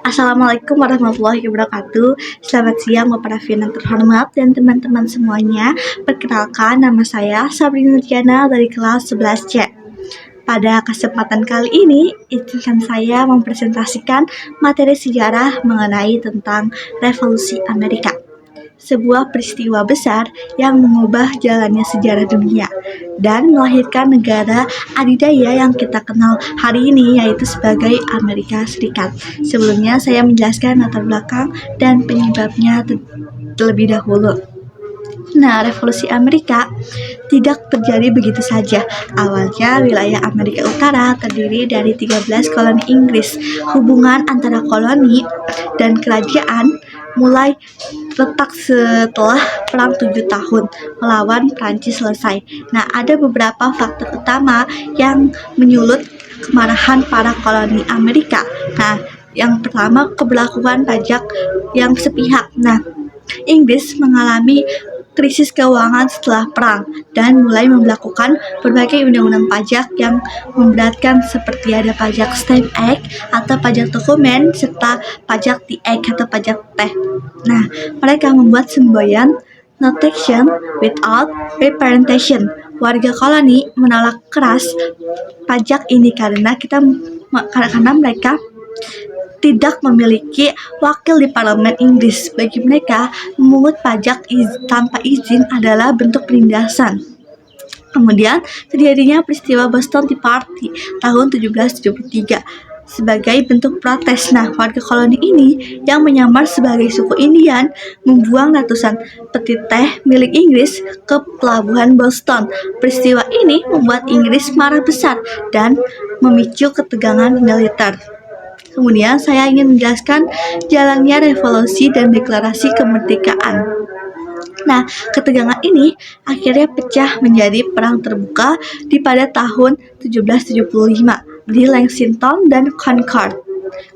Assalamualaikum warahmatullahi wabarakatuh. Selamat siang Bapak Raffian yang terhormat dan teman-teman semuanya. Perkenalkan, nama saya Sabrina Nurjana dari kelas 11C. Pada kesempatan kali ini, izinkan saya mempresentasikan materi sejarah mengenai tentang Revolusi Amerika. Sebuah peristiwa besar yang mengubah jalannya sejarah dunia dan melahirkan negara adidaya yang kita kenal hari ini, yaitu sebagai Amerika Serikat. Sebelumnya saya menjelaskan latar belakang dan penyebabnya terlebih dahulu. Nah, Revolusi Amerika tidak terjadi begitu saja. Awalnya, wilayah Amerika Utara terdiri dari 13 koloni Inggris. Hubungan antara koloni dan kerajaan mulai retak setelah Perang 7 tahun melawan Prancis selesai. Nah, ada beberapa faktor utama yang menyulut kemarahan para koloni Amerika. Nah, yang pertama, keberlakuan pajak yang sepihak. Nah, Inggris mengalami krisis keuangan setelah perang dan mulai memberlakukan berbagai undang-undang pajak yang memberatkan, seperti ada pajak stamp act atau pajak dokumen serta pajak tea act atau pajak teh. Nah, mereka membuat semboyan no taxation without representation. Warga koloni menolak keras pajak ini karena mereka tidak memiliki wakil di parlemen Inggris. Bagi mereka, memungut pajak tanpa izin adalah bentuk penindasan. Kemudian terjadinya peristiwa Boston Tea Party tahun 1773 sebagai bentuk protes. Nah, warga koloni ini yang menyamar sebagai suku Indian membuang ratusan peti teh milik Inggris ke pelabuhan Boston. Peristiwa ini membuat Inggris marah besar dan memicu ketegangan militer. Kemudian saya ingin menjelaskan jalannya revolusi dan deklarasi kemerdekaan. Nah, ketegangan ini akhirnya pecah menjadi perang terbuka pada tahun 1775 di Lexington dan Concord.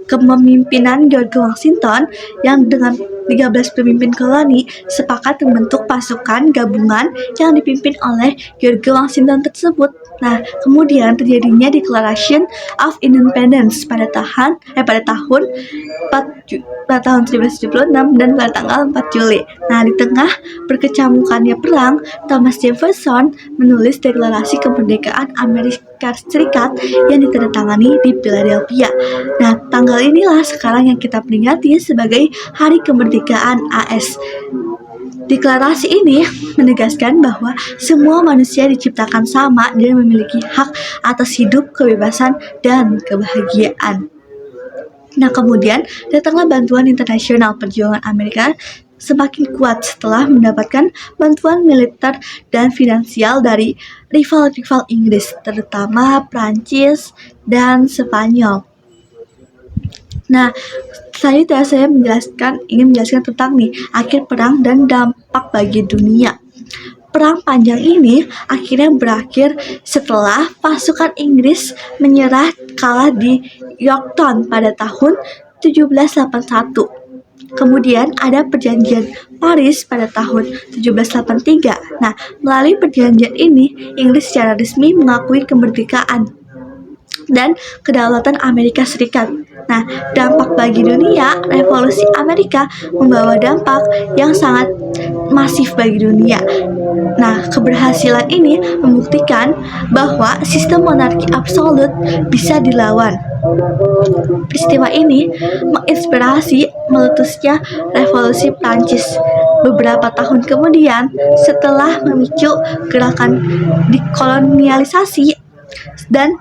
Kepemimpinan George Washington yang dengan 13 pemimpin koloni sepakat membentuk pasukan gabungan yang dipimpin oleh George Washington tersebut. Nah, kemudian terjadinya Declaration of Independence pada tahun 1776 dan pada tanggal 4 Juli. Nah, di tengah berkecamukkannya perang, Thomas Jefferson menulis deklarasi kemerdekaan Amerika Serikat yang ditandatangani di Philadelphia. Nah, tanggal inilah sekarang yang kita peringati sebagai Hari Kemerdekaan AS. Deklarasi ini menegaskan bahwa semua manusia diciptakan sama dan memiliki hak atas hidup, kebebasan, dan kebahagiaan. Nah, kemudian datanglah bantuan internasional. Perjuangan Amerika semakin kuat setelah mendapatkan bantuan militer dan finansial dari rival-rival Inggris, terutama Prancis dan Spanyol. Nah, selanjutnya saya ingin menjelaskan tentang akhir perang dan dampak bagi dunia. Perang panjang ini akhirnya berakhir setelah pasukan Inggris menyerah kalah di Yorktown pada tahun 1781. Kemudian ada perjanjian Paris pada tahun 1783. Nah, melalui perjanjian ini, Inggris secara resmi mengakui kemerdekaan dan kedaulatan Amerika Serikat. Nah, dampak bagi dunia, revolusi Amerika membawa dampak yang sangat masif bagi dunia. Nah, keberhasilan ini membuktikan bahwa sistem monarki absolut bisa dilawan. Peristiwa ini menginspirasi meletusnya revolusi Prancis beberapa tahun kemudian setelah memicu gerakan dekolonialisasi dan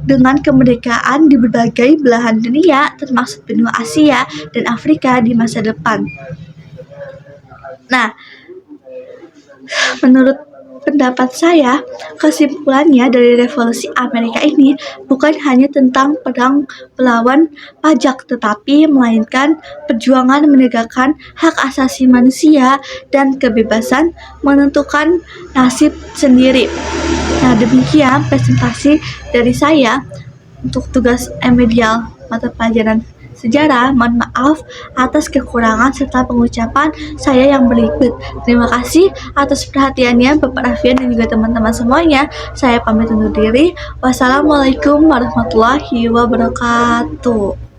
dengan kemerdekaan di berbagai belahan dunia, termasuk benua Asia dan Afrika di masa depan. Nah, menurut pendapat saya, kesimpulannya dari revolusi Amerika ini bukan hanya tentang perang melawan pajak, tetapi melainkan perjuangan menegakkan hak asasi manusia dan kebebasan menentukan nasib sendiri. Nah, demikian presentasi dari saya untuk tugas remedial mata pelajaran sejarah. Mohon maaf atas kekurangan serta pengucapan saya yang berikut. Terima kasih atas perhatiannya Bapak Raffian dan juga teman-teman semuanya. Saya pamit undur diri. Wassalamualaikum warahmatullahi wabarakatuh.